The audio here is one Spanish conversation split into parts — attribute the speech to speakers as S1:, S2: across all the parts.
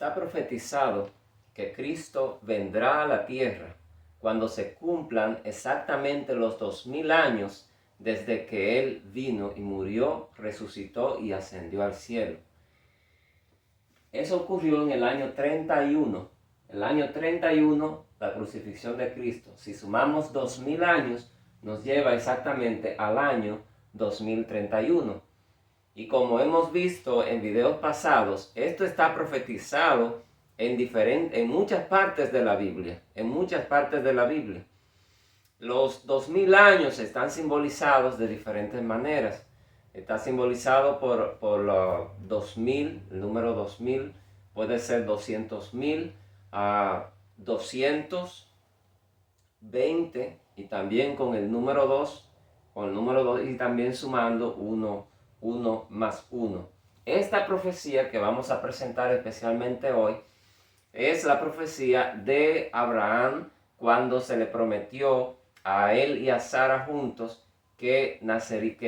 S1: Está profetizado que Cristo vendrá a la tierra cuando se cumplan exactamente los 2000 años desde que Él vino y murió, resucitó y ascendió al cielo. Eso ocurrió en el año 31. El año 31, la crucifixión de Cristo. Si sumamos 2000 años, nos lleva exactamente al año 2031. Y como hemos visto en videos pasados, esto está profetizado en muchas partes de la Biblia. En muchas partes de la Biblia. Los 2000 años están simbolizados de diferentes maneras. Está simbolizado por los 2000, el número 2000, puede ser 200.000 a 220, y también con el número 2, y también sumando 1 más 1. Esta profecía que vamos a presentar especialmente hoy es la profecía de Abraham cuando se le prometió a él y a Sara juntos que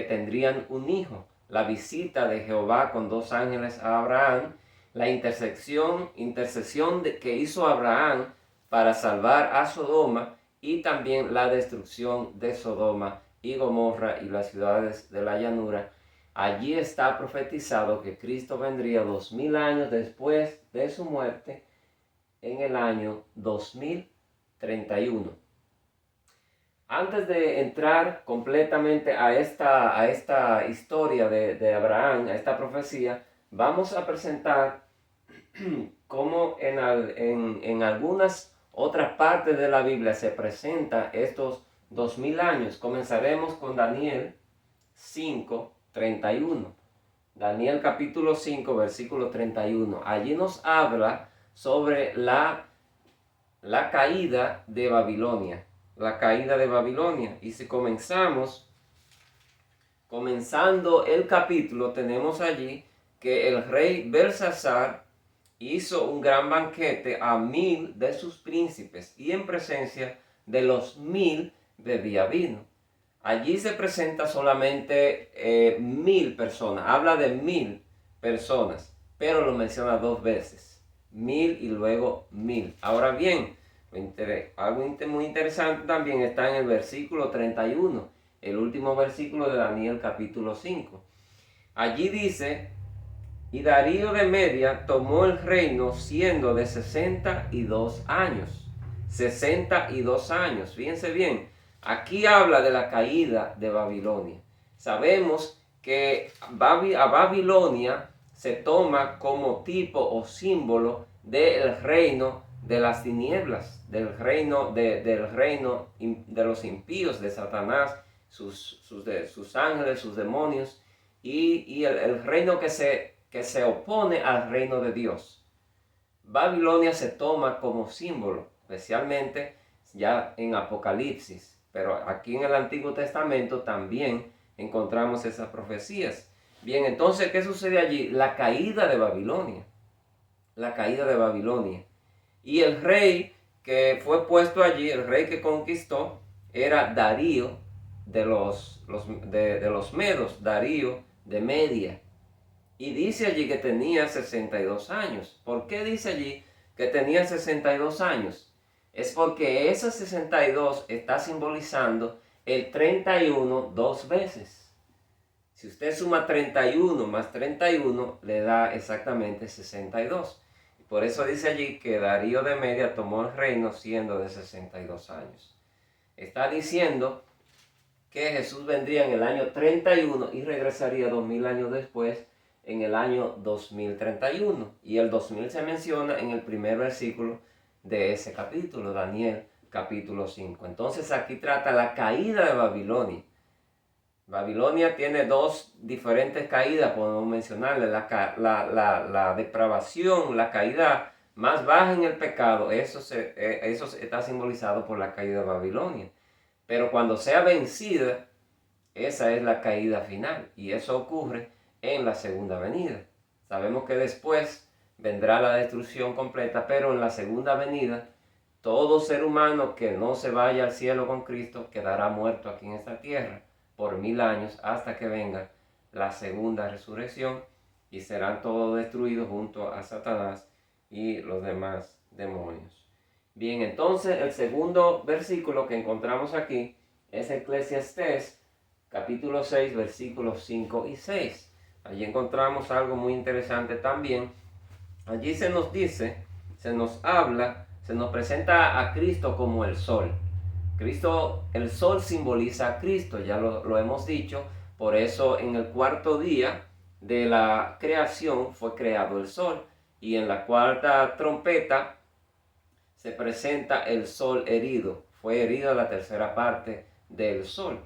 S1: tendrían un hijo. La visita de Jehová con 2 ángeles a Abraham, la intercesión que hizo Abraham para salvar a Sodoma, y también la destrucción de Sodoma y Gomorra y las ciudades de la llanura. Allí está profetizado que Cristo vendría 2000 años después de su muerte, en el año 2031. Antes de entrar completamente a esta historia de Abraham, a esta profecía, vamos a presentar cómo en algunas otras partes de la Biblia se presenta estos 2000 años. Comenzaremos con Daniel 5:31. Daniel capítulo 5, versículo 31. Allí nos habla sobre la caída de Babilonia. La caída de Babilonia. Y si comenzando el capítulo, tenemos allí que el rey Belsasar hizo un gran banquete a 1000 de sus príncipes, y en presencia de los 1000 bebía vino. Allí se presenta solamente 1000 personas, habla de 1000 personas, pero lo menciona 2 veces, 1000 y luego 1000. Ahora bien, algo muy interesante también está en el versículo 31, el último versículo de Daniel capítulo 5. Allí dice: y Darío de Media tomó el reino siendo de 62 años. 62 años, fíjense bien. Aquí habla de la caída de Babilonia. Sabemos que a Babilonia se toma como tipo o símbolo del reino de las tinieblas, del reino de los impíos, de Satanás, sus ángeles, sus demonios, y el reino que se opone al reino de Dios. Babilonia se toma como símbolo, especialmente ya en Apocalipsis, pero aquí en el Antiguo Testamento también encontramos esas profecías. Bien, entonces, ¿qué sucede allí? La caída de Babilonia. La caída de Babilonia. Y el rey que fue puesto allí, el rey que conquistó, era Darío de los Medos, Darío de Media. Y dice allí que tenía 62 años. ¿Por qué dice allí que tenía 62 años? Es porque ese 62 está simbolizando el 31 2 veces. Si usted suma 31 más 31, le da exactamente 62. Y por eso dice allí que Darío de Media tomó el reino siendo de 62 años. Está diciendo que Jesús vendría en el año 31 y regresaría 2000 años después, en el año 2031. Y el 2000 se menciona en el primer versículo de ese capítulo, Daniel capítulo 5. Entonces aquí trata la caída de Babilonia. Babilonia tiene 2 diferentes caídas, podemos mencionarle: la depravación, la caída más baja en el pecado. Eso está simbolizado por la caída de Babilonia. Pero cuando sea vencida, esa es la caída final, y eso ocurre en la segunda venida. Sabemos que después vendrá la destrucción completa, pero en la segunda venida, todo ser humano que no se vaya al cielo con Cristo quedará muerto aquí en esta tierra por 1000 años, hasta que venga la segunda resurrección, y serán todos destruidos junto a Satanás y los demás demonios. Bien, entonces el segundo versículo que encontramos aquí es Eclesiastés capítulo 6, versículos 5 y 6. Allí encontramos algo muy interesante también. Allí se nos dice, se nos habla, se nos presenta a Cristo como el sol. Cristo, el sol simboliza a Cristo, ya lo hemos dicho. Por eso en el cuarto día de la creación fue creado el sol. Y en la cuarta trompeta se presenta el sol herido. Fue herida la tercera parte del sol.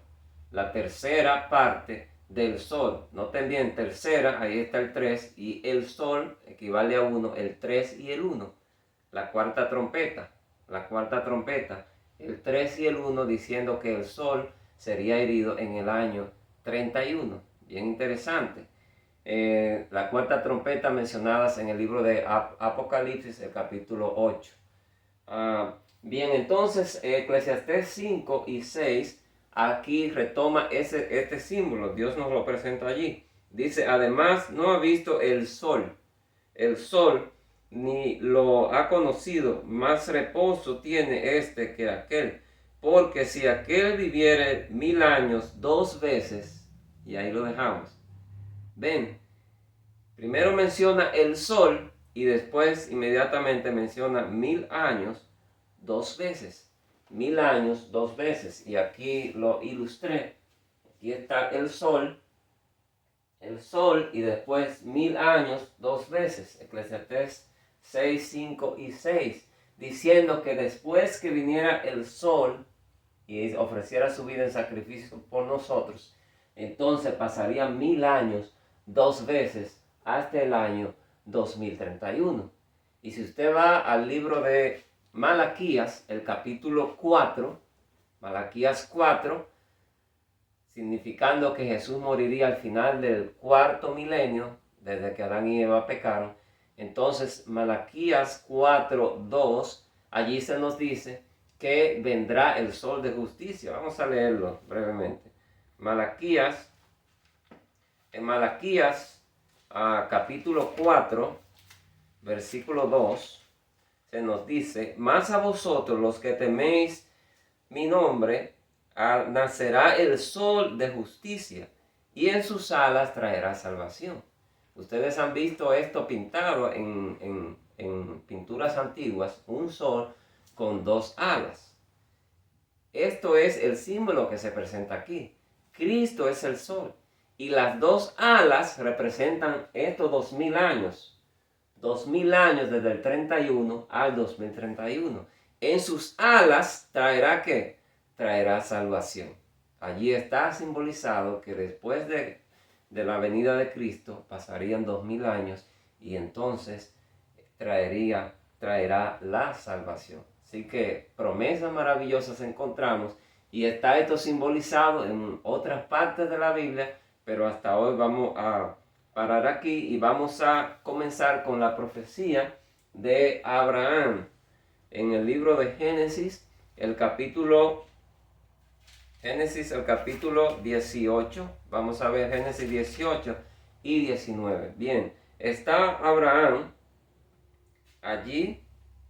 S1: La tercera parte del sol. Noten bien, tercera, ahí está el 3, y el sol equivale a 1, el 3 y el 1. La cuarta trompeta, el 3 y el 1 diciendo que el sol sería herido en el año 31. Bien interesante. La cuarta trompeta mencionadas en el libro de Apocalipsis, el capítulo 8. Bien, entonces Eclesiastés 5 y 6 aquí retoma este símbolo. Dios nos lo presenta allí. Dice, además no ha visto el sol, ni lo ha conocido, más reposo tiene este que aquel. Porque si aquel viviere 1000 años 2 veces, y ahí lo dejamos. Ven, primero menciona el sol y después inmediatamente menciona 1000 años 2 veces. 1000 años 2 veces. Y aquí lo ilustré. Aquí está el sol y después 1000 años 2 veces. Eclesiastés 6, 5 y 6. Diciendo que después que viniera el sol y ofreciera su vida en sacrificio por nosotros, entonces pasaría 1000 años 2 veces hasta el año 2031. Y si usted va al libro de Malaquías, el capítulo 4, Malaquías 4, significando que Jesús moriría al final del cuarto milenio, desde que Adán y Eva pecaron. Entonces, Malaquías 4:2, allí se nos dice que vendrá el sol de justicia. Vamos a leerlo brevemente. En Malaquías capítulo 4, versículo 2, se nos dice, mas a vosotros los que teméis mi nombre, nacerá el sol de justicia, y en sus alas traerá salvación. Ustedes han visto esto pintado en pinturas antiguas, un sol con 2 alas. Esto es el símbolo que se presenta aquí. Cristo es el sol, y las 2 alas representan estos 2000 años. 2000 años desde el 31 al 2031. En sus alas traerá ¿qué? Traerá salvación. Allí está simbolizado que después de la venida de Cristo pasarían 2000 años y entonces traerá la salvación. Así que promesas maravillosas encontramos y está esto simbolizado en otras partes de la Biblia, pero hasta hoy vamos a parar aquí y vamos a comenzar con la profecía de Abraham. En el libro de Génesis, el capítulo 18, vamos a ver Génesis 18 y 19. Bien, está Abraham allí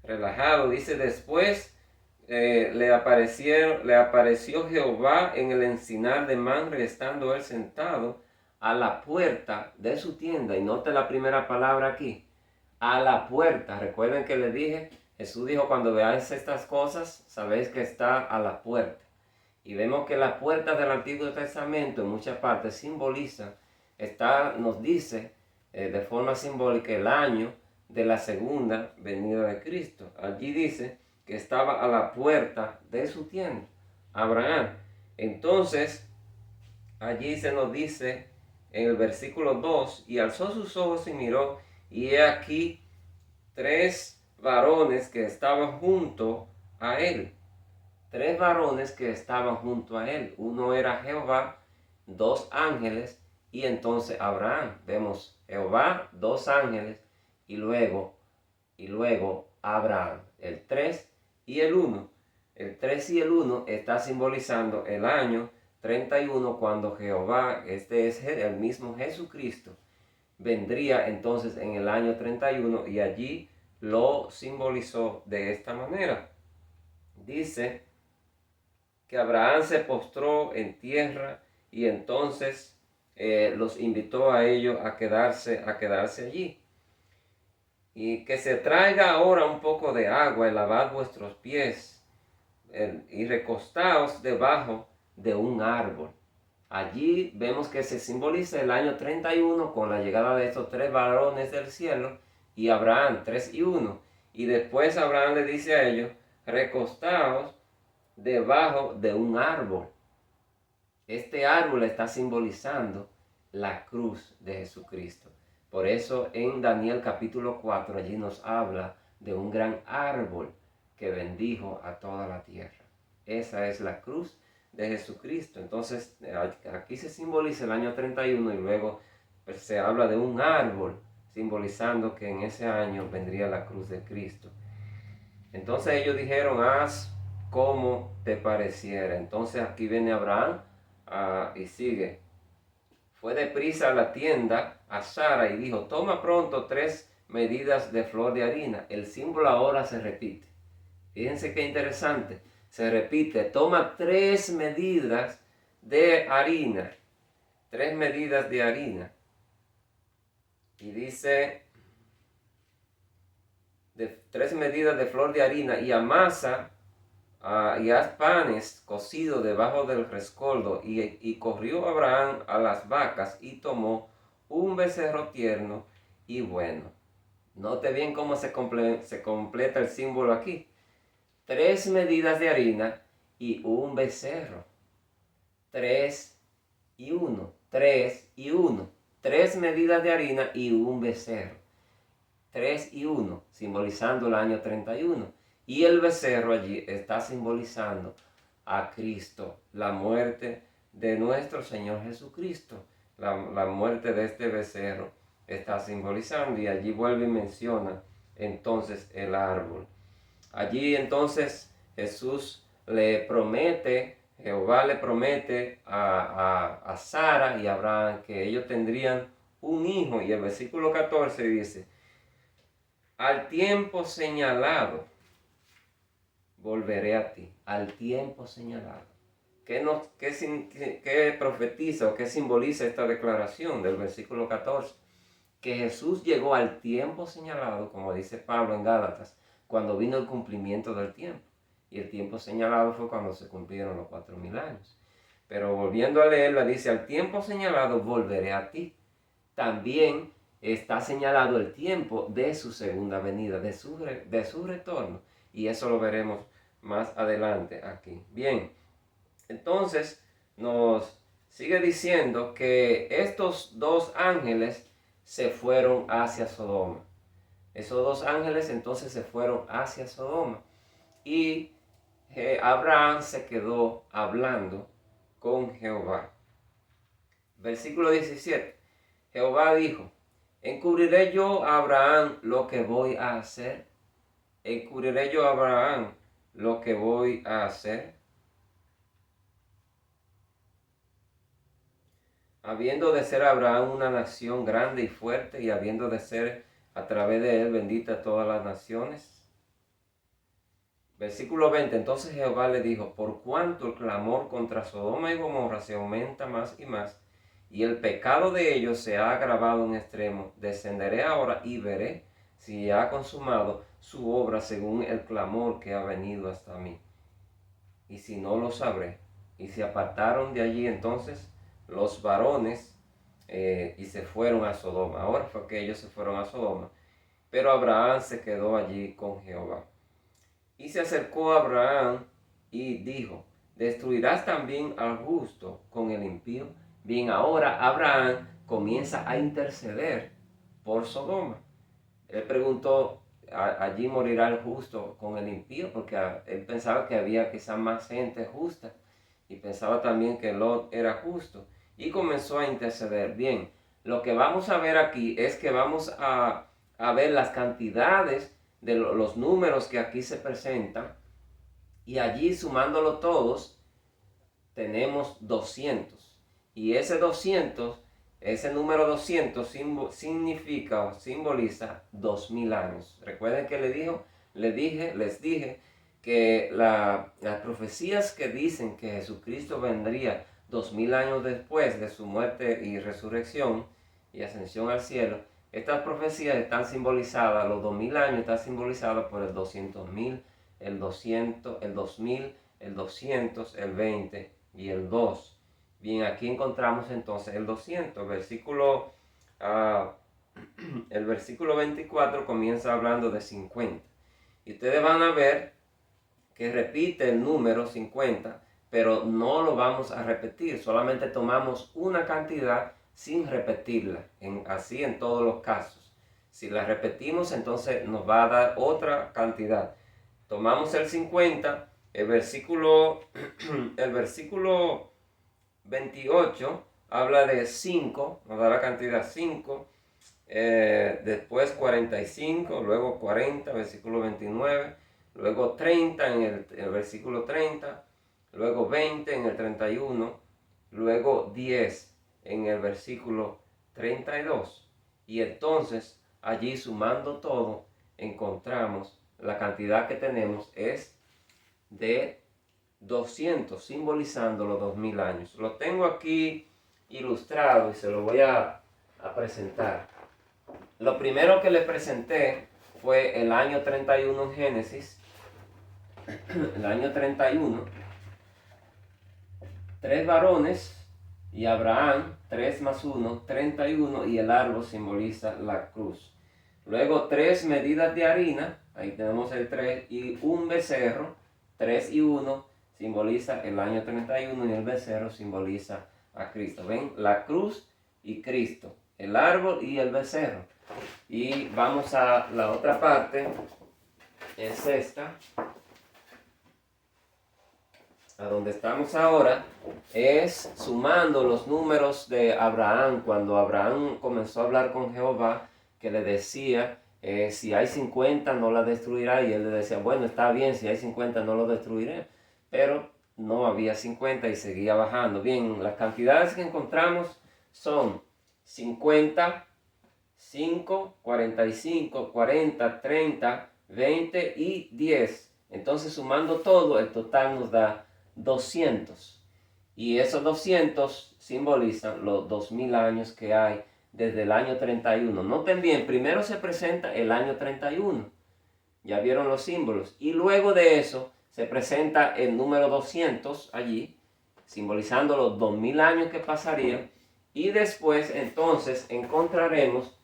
S1: relajado, dice después le apareció Jehová en el encinar de Mamre, estando él sentado a la puerta de su tienda. Y note la primera palabra aquí, a la puerta. Recuerden que le dije, Jesús dijo, cuando veáis estas cosas, sabéis que está a la puerta. Y vemos que las puertas del Antiguo Testamento en muchas partes simbolizan, nos dice de forma simbólica el año de la segunda venida de Cristo. Allí dice que estaba a la puerta de su tienda, Abraham. Entonces, allí se nos dice en el versículo 2, y alzó sus ojos y miró, y he aquí 3 varones que estaban junto a él. 3 varones que estaban junto a él. Uno era Jehová, 2 ángeles, y entonces Abraham. Vemos Jehová, 2 ángeles, y luego Abraham. El 3 y el 1. El 3 y el 1 está simbolizando el año 31, cuando Jehová, este es el mismo Jesucristo, vendría entonces en el año 31 y allí lo simbolizó de esta manera. Dice que Abraham se postró en tierra y entonces los invitó a ellos a quedarse allí. Y que se traiga ahora un poco de agua y lavad vuestros pies y recostaos debajo de un árbol. Allí vemos que se simboliza el año 31 con la llegada de estos tres varones del cielo y Abraham, 3 y 1. Y después Abraham le dice a ellos, recostaos debajo de un árbol. Este árbol está simbolizando la cruz de Jesucristo. Por eso en Daniel capítulo 4 allí nos habla de un gran árbol que bendijo a toda la tierra. Esa es la cruz de Jesucristo. Entonces aquí se simboliza el año 31 y luego pues, se habla de un árbol simbolizando que en ese año vendría la cruz de Cristo. Entonces ellos dijeron, haz como te pareciera. Entonces aquí viene Abraham y sigue. Fue deprisa a la tienda a Sara y dijo, toma pronto 3 medidas de flor de harina. El símbolo ahora se repite. Fíjense qué interesante. Se repite, toma 3 medidas de harina. 3 medidas de harina. Y dice, 3 medidas de flor de harina y amasa y haz panes cocidos debajo del rescoldo. Y corrió Abraham a las vacas y tomó un becerro tierno y bueno. Note bien cómo se completa el símbolo aquí. 3 medidas de harina y un becerro. 3 y 1. 3 y 1. 3 medidas de harina y un becerro. 3 y 1, simbolizando el año 31. Y el becerro allí está simbolizando a Cristo, la muerte de nuestro Señor Jesucristo. La muerte de este becerro está simbolizando y allí vuelve y menciona entonces el árbol. Allí entonces Jehová le promete a Sara y a Abraham que ellos tendrían un hijo. Y el versículo 14 dice, al tiempo señalado volveré a ti, al tiempo señalado. ¿Qué profetiza o qué simboliza esta declaración del versículo 14? Que Jesús llegó al tiempo señalado, como dice Pablo en Gálatas, cuando vino el cumplimiento del tiempo. Y el tiempo señalado fue cuando se cumplieron los 4000 años. Pero volviendo a leerla, dice, al tiempo señalado volveré a ti. También está señalado el tiempo de su segunda venida, de su retorno. Y eso lo veremos más adelante aquí. Bien, entonces nos sigue diciendo que estos 2 ángeles se fueron hacia Sodoma. Esos 2 ángeles entonces se fueron hacia Sodoma. Y Abraham se quedó hablando con Jehová. Versículo 17. Jehová dijo, ¿encubriré yo a Abraham lo que voy a hacer? ¿Encubriré yo a Abraham lo que voy a hacer? Habiendo de ser Abraham una nación grande y fuerte, y habiendo de ser a través de él bendita todas las naciones. Versículo 20. Entonces Jehová le dijo, por cuanto el clamor contra Sodoma y Gomorra se aumenta más y más, y el pecado de ellos se ha agravado en extremo, descenderé ahora y veré si ha consumado su obra según el clamor que ha venido hasta mí. Y si no, lo sabré. Y se apartaron de allí entonces los varones y se fueron a Sodoma. Ahora fue que ellos se fueron a Sodoma. Pero Abraham se quedó allí con Jehová. Y se acercó a Abraham y dijo, ¿destruirás también al justo con el impío? Bien, ahora Abraham comienza a interceder por Sodoma. Él preguntó, ¿allí morirá el justo con el impío? Porque él pensaba que había quizás más gente justa y pensaba también que Lot era justo. Y comenzó a interceder. Bien, lo que vamos a ver aquí es que vamos a ver las cantidades de los números que aquí se presentan. Y allí sumándolo todos, tenemos 200. Y ese 200 ese número 200 significa o simboliza 2000 años. Recuerden que les dije que las profecías que dicen que Jesucristo vendría 2000 años después de su muerte y resurrección y ascensión al cielo, estas profecías están simbolizadas, los 2000 años están simbolizados por el 200.000, el 200, el 2000, el 200, el 20 y el 2. Bien, aquí encontramos entonces el 200, el versículo 24 comienza hablando de 50. Y ustedes van a ver que repite el número 50, pero no lo vamos a repetir, solamente tomamos una cantidad sin repetirla, así en todos los casos. Si la repetimos, entonces nos va a dar otra cantidad. Tomamos el 50, el versículo 28 habla de 5, nos da la cantidad 5, después 45, luego 40, versículo 29, luego 30 en el versículo 30, luego 20 en el 31, luego 10 en el versículo 32. Y entonces allí sumando todo, encontramos la cantidad que tenemos es de 200, simbolizando los 2000 años. Lo tengo aquí ilustrado y se lo voy a presentar. Lo primero que le presenté fue el año 31 en Génesis. El año 31. 3 varones y Abraham, 3 más 1, 31, y el árbol simboliza la cruz. Luego 3 medidas de harina, ahí tenemos el 3, y un becerro, 3 y 1, simboliza el año 31, y el becerro simboliza a Cristo. ¿Ven? La cruz y Cristo, el árbol y el becerro. Y vamos a la otra parte, es esta, a donde estamos ahora, es sumando los números de Abraham. Cuando Abraham comenzó a hablar con Jehová, que le decía, si hay 50 no la destruirá, y él le decía, bueno, está bien, si hay 50 no lo destruiré, pero no había 50 y seguía bajando. Bien, las cantidades que encontramos son 50, 5, 45, 40, 30, 20 y 10. Entonces, sumando todo, el total nos da 200. Y esos 200 simbolizan los 2000 años que hay desde el año 31. Noten bien, primero se presenta el año 31. Ya vieron los símbolos. Y luego de eso se presenta el número 200 allí, simbolizando los 2000 años que pasarían. Y después entonces encontraremos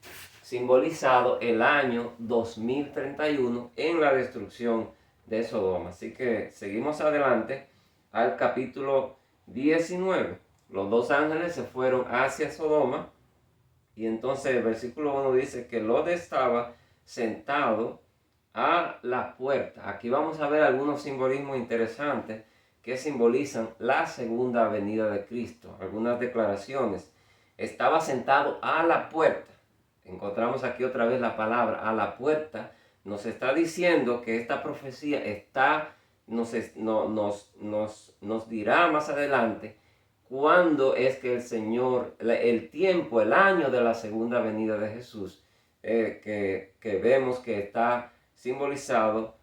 S1: simbolizado el año 2031 en la destrucción de Sodoma. Así que seguimos adelante al capítulo 19. Los 2 ángeles se fueron hacia Sodoma, y entonces el versículo 1 dice que Lot estaba sentado a la puerta. Aquí vamos a ver algunos simbolismos interesantes que simbolizan la segunda venida de Cristo. Algunas declaraciones. Estaba sentado a la puerta. Encontramos aquí otra vez la palabra a la puerta. Nos está diciendo que esta profecía nos dirá más adelante cuándo es que el Señor, el tiempo, el año de la segunda venida de Jesús, que vemos que está simbolizado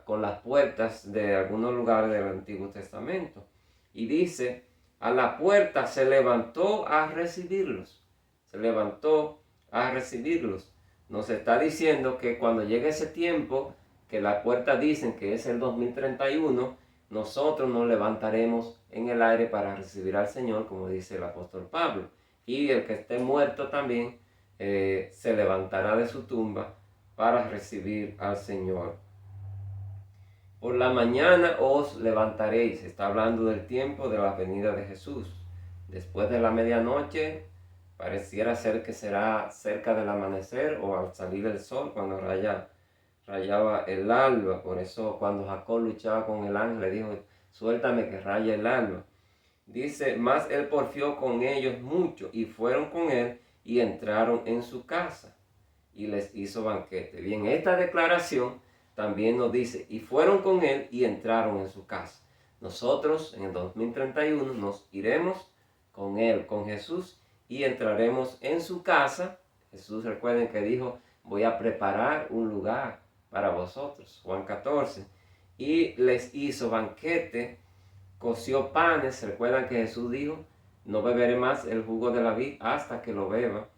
S1: con las puertas de algunos lugares del Antiguo Testamento. Y dice, a la puerta se levantó a recibirlos. Se levantó a recibirlos. Nos está diciendo que cuando llegue ese tiempo, que las puertas dicen que es el 2031, nosotros nos levantaremos en el aire para recibir al Señor, como dice el apóstol Pablo. Y el que esté muerto también se levantará de su tumba para recibir al Señor. Por la mañana os levantaréis. Está hablando del tiempo de la venida de Jesús. Después de la medianoche, pareciera ser que será cerca del amanecer o al salir el sol, cuando rayaba el alba. Por eso cuando Jacob luchaba con el ángel, le dijo, suéltame que raya el alba. Dice, mas él porfió con ellos mucho, y fueron con él y entraron en su casa y les hizo banquete. Bien, esta declaración también nos dice, y fueron con él y entraron en su casa. Nosotros en el 2031 nos iremos con él, con Jesús, y entraremos en su casa. Jesús, recuerden que dijo, voy a preparar un lugar para vosotros. Juan 14. Y les hizo banquete, coció panes. Recuerdan que Jesús dijo, no beberé más el jugo de la vid hasta que lo beba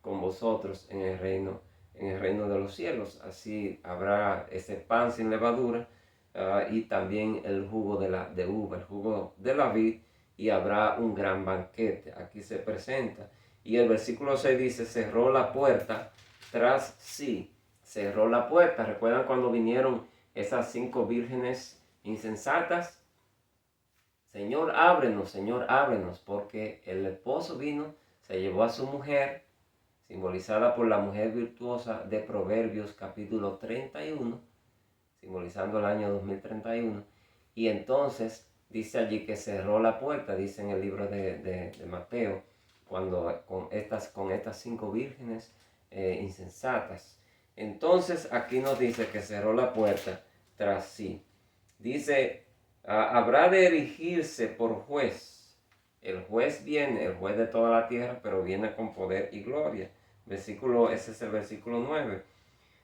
S1: con vosotros en el reino de los cielos. Así habrá ese pan sin levadura y también el jugo de uva, el jugo de la vid, y habrá un gran banquete. Aquí se presenta. Y el versículo 6 dice, cerró la puerta tras sí. Cerró la puerta. ¿Recuerdan cuando vinieron esas 5 vírgenes insensatas? Señor, ábrenos, porque el esposo vino, se llevó a su mujer, simbolizada por la mujer virtuosa de Proverbios capítulo 31, simbolizando el año 2031. Y entonces dice allí que cerró la puerta, dice en el libro de Mateo, cuando con estas 5 vírgenes insensatas. Entonces aquí nos dice que cerró la puerta tras sí. Dice, habrá de erigirse por juez. El juez viene, el juez de toda la tierra, pero viene con poder y gloria. Ese es el versículo 9.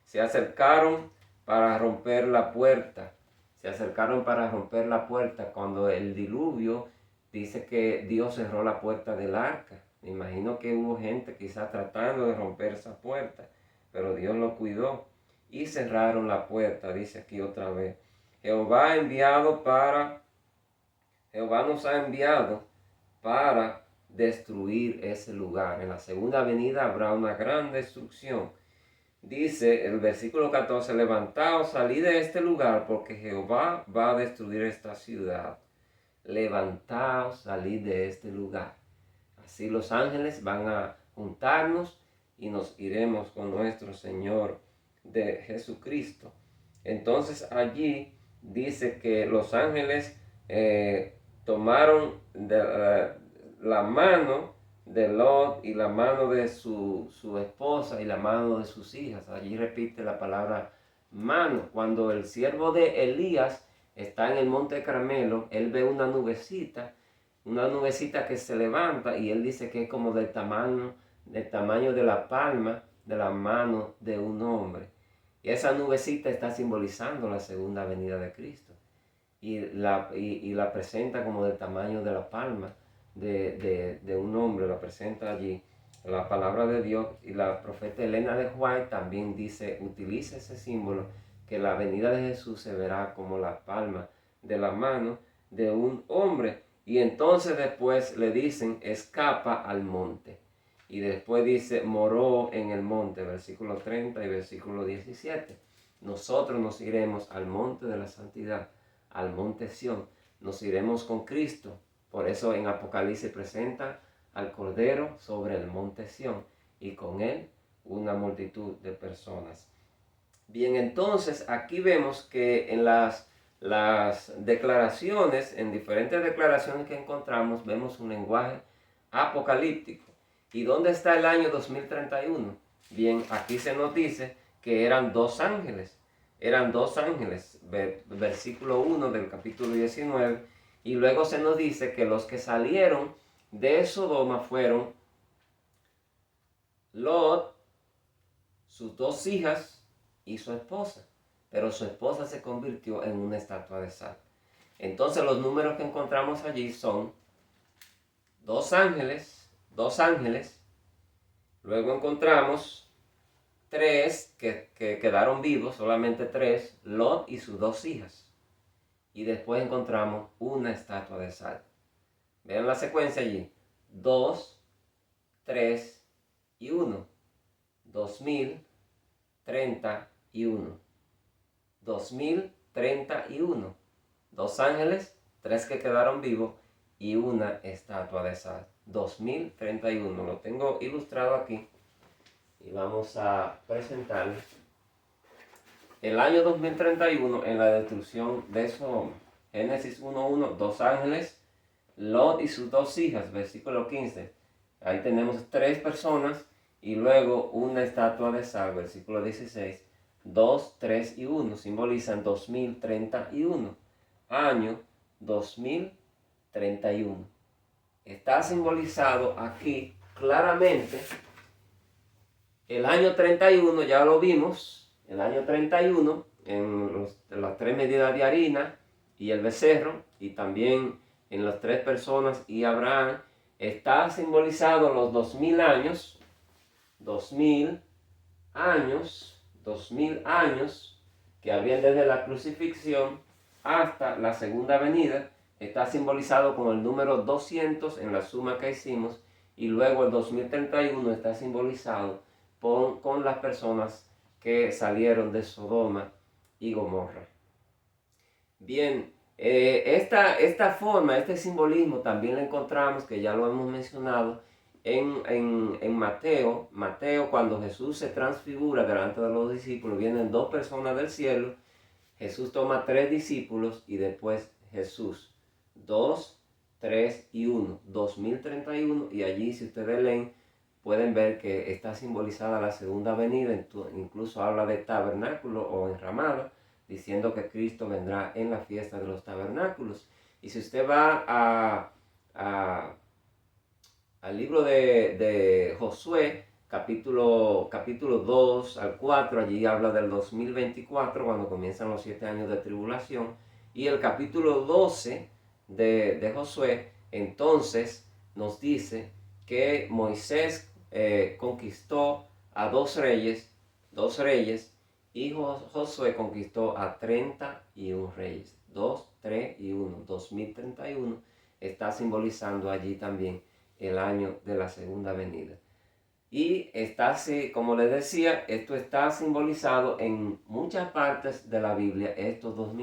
S1: Se acercaron para romper la puerta. Se acercaron para romper la puerta cuando el diluvio dice que Dios cerró la puerta del arca. Me imagino que hubo gente quizás tratando de romper esa puerta, pero Dios lo cuidó y cerraron la puerta, dice aquí otra vez. Jehová nos ha enviado para destruir ese lugar. En la segunda venida habrá una gran destrucción. Dice el versículo 14, levantaos, salid de este lugar, porque Jehová va a destruir esta ciudad. Levantaos, salid de este lugar. Así los ángeles van a juntarnos y nos iremos con nuestro Señor de Jesucristo. Entonces allí dice que los ángeles tomaron la mano de Lot y la mano de su esposa y la mano de sus hijas. Allí repite la palabra mano. Cuando el siervo de Elías está en el monte Carmelo, él ve una nubecita que se levanta, y él dice que es como del tamaño de la palma de la mano de un hombre. Y esa nubecita está simbolizando la segunda venida de Cristo. Y la presenta como del tamaño de la palma de un hombre, la presenta allí la palabra de Dios. Y la profeta Elena de White también utiliza ese símbolo, que la venida de Jesús se verá como la palma de la mano de un hombre. Y entonces después le dicen, escapa al monte. Y después dice, moró en el monte, versículo 30 y versículo 17. Nosotros nos iremos al monte de la santidad, al monte Sión. Nos iremos con Cristo. Por eso en Apocalipsis presenta al Cordero sobre el monte Sión, y con él una multitud de personas. Bien, entonces aquí vemos que en las declaraciones, en diferentes declaraciones que encontramos, vemos un lenguaje apocalíptico. ¿Y dónde está el año 2031? Bien, aquí se nos dice que eran 2 ángeles. Eran 2 ángeles, versículo 1 del capítulo 19. Y luego se nos dice que los que salieron de Sodoma fueron Lot, sus 2 hijas y su esposa. Pero su esposa se convirtió en una estatua de sal. Entonces los números que encontramos allí son 2 ángeles. Luego encontramos 3 que quedaron vivos, solamente 3, Lot y sus 2 hijas. Y después encontramos una estatua de sal. Vean la secuencia allí. 2, 3 y 1. 2031. 2031. 2 ángeles, 3 que quedaron vivos y una estatua de sal. 2031. Lo tengo ilustrado aquí y vamos a presentarles el año 2031 en la destrucción de Sodoma. Génesis 1:1, 2 ángeles, Lot y sus 2 hijas, versículo 15. Ahí tenemos 3 personas y luego una estatua de sal, versículo 16. 2, 3 y 1 simbolizan 2031. Año 2031. Está simbolizado aquí claramente el año 31, ya lo vimos, el año 31 en las tres medidas de harina y el becerro, y también en las tres personas y Abraham, está simbolizado los 2000 años, 2000 años que habrían desde la crucifixión hasta la segunda venida. Está simbolizado con el número 200 en la suma que hicimos, y luego el 2031 está simbolizado con las personas que salieron de Sodoma y Gomorra. Bien, esta forma, este simbolismo también lo encontramos, que ya lo hemos mencionado, en Mateo. Mateo, cuando Jesús se transfigura delante de los discípulos, vienen dos personas del cielo, Jesús toma tres discípulos y después Jesús, 2, 3 y 1, 2031, y allí si ustedes leen pueden ver que está simbolizada la segunda venida, incluso habla de tabernáculo o enramada, diciendo que Cristo vendrá en la fiesta de los tabernáculos. Y si usted va al libro de Josué, capítulo 2 al 4, allí habla del 2024, cuando comienzan los 7 años de tribulación. Y el capítulo 12 de Josué, entonces nos dice que Moisés conquistó a dos reyes, y Josué conquistó a 31 reyes. 2, 3 y 1, 2031 está simbolizando allí también el año de la segunda venida. Y está así, como les decía, esto está simbolizado en muchas partes de la Biblia, estos 2000